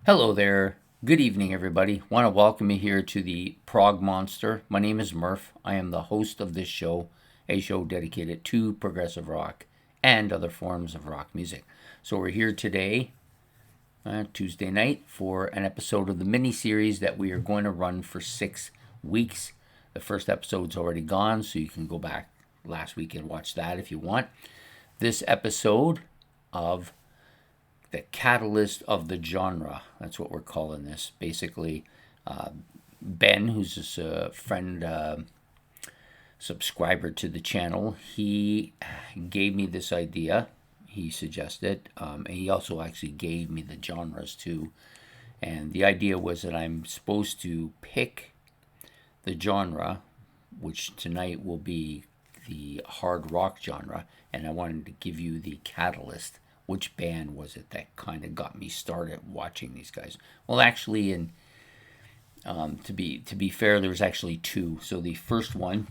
Hello there. Good evening, everybody. Want to welcome you here to the Prog Monster. My name is Murph. I am the host of this show, a show dedicated to progressive rock and other forms of rock music. So we're here today, Tuesday night, for an episode of the mini series that we are going to run for 6 weeks. The first episode's already gone, so you can go back last week and watch that if you want. This episode of the catalyst of the genre. That's what we're calling this. Basically, Ben, who's just a friend, subscriber to the channel, he gave me this idea. He suggested, and he also actually gave me the genres too. And the idea was that I'm supposed to pick the genre, which tonight will be the hard rock genre, and I wanted to give you the catalyst. Which band was it that kind of got me started watching these guys? Well, actually, to be fair, there was actually two. So the first one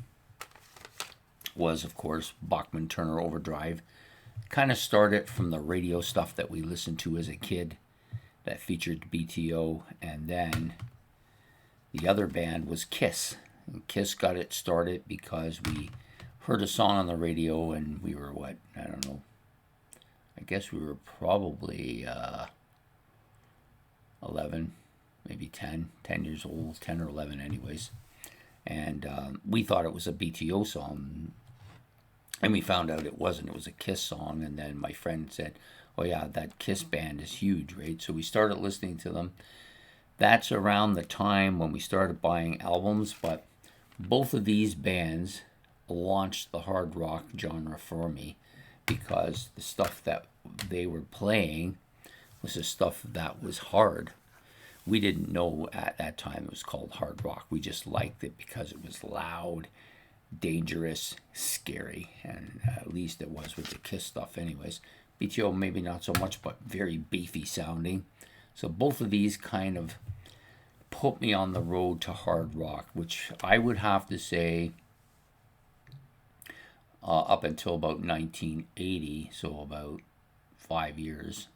was, of course, Bachman Turner Overdrive. Kind of started from the radio stuff that we listened to as a kid, that featured BTO, and then the other band was Kiss. And Kiss got it started because we heard a song on the radio, and we were what, I don't know, I guess we were probably 11, maybe 10 years old, 10 or 11 anyways. And we thought it was a BTO song. And we found out it wasn't. It was a Kiss song. And then my friend said, oh yeah, that Kiss band is huge, right? So we started listening to them. That's around the time when we started buying albums. But both of these bands launched the hard rock genre for me, because the stuff that they were playing was the stuff that was hard. We didn't know at that time it was called hard rock. We just liked it because it was loud, dangerous, scary, and at least it was with the Kiss stuff anyways. BTO maybe not so much, but very beefy sounding. So both of these kind of put me on the road to hard rock, which I would have to say up until about 1980, so about 5 years,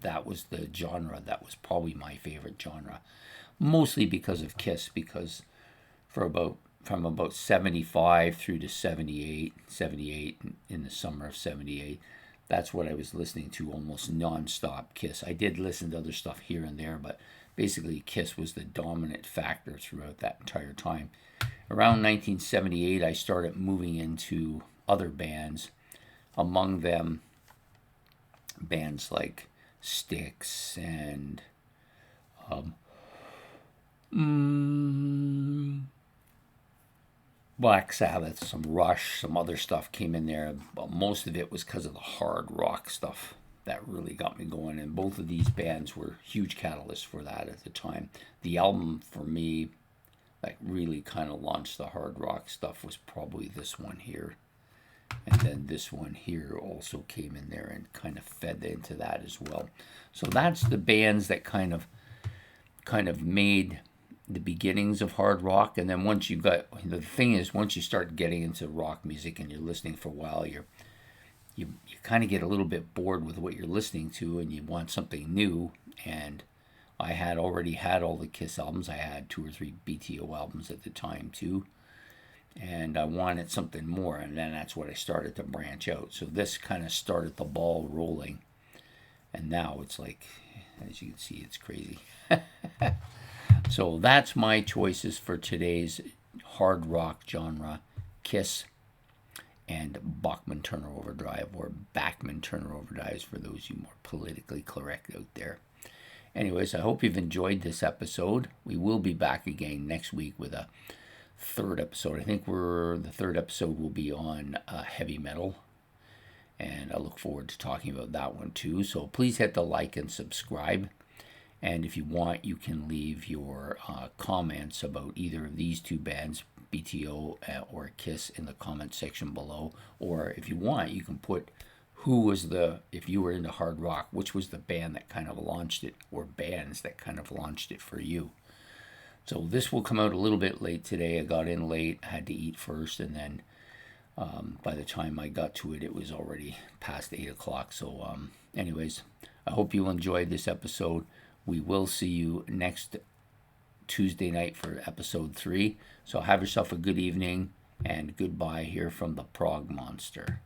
that was the genre that was probably my favorite genre. Mostly because of Kiss, because from about 75 through to 78 in the summer of 78, that's what I was listening to almost non-stop. Kiss. I did listen to other stuff here and there, but basically Kiss was the dominant factor throughout that entire time. Around 1978, I started moving into other bands, among them bands like Styx and Black Sabbath, some Rush, some other stuff came in there, but most of it was because of the hard rock stuff that really got me going. And both of these bands were huge catalysts for that at the time. The album for me that really kind of launched the hard rock stuff was probably this one here. And then this one here also came in there and kind of fed into that as well. So that's the bands that kind of made the beginnings of hard rock. And then once you got, the thing is, once you start getting into rock music and you're listening for a while, you kind of get a little bit bored with what you're listening to, and you want something new. And I had already had all the Kiss albums. I had 2 or 3 BTO albums at the time too, and I wanted something more, and then that's what I started to branch out. So this kind of started the ball rolling, and now it's like, as you can see, it's crazy. So that's my choices for today's hard rock genre: Kiss and Bachman Turner Overdrive, or Bachman Turner Overdrive for those you more politically correct out there. Anyways, I hope you've enjoyed this episode. We will be back again next week with a third episode. I think the third episode will be on heavy metal, and I look forward to talking about that one too. So please hit the like and subscribe. And if you want, you can leave your comments about either of these two bands, BTO or Kiss, in the comment section below. Or if you want, you can put if you were into hard rock, which was the band that kind of launched it, or bands that kind of launched it for you. So this will come out a little bit late today. I got in late, had to eat first, and then by the time I got to it, it was already past 8 o'clock. So anyways, I hope you enjoyed this episode. We will see you next Tuesday night for episode 3. So have yourself a good evening, and goodbye here from the Prog Monster.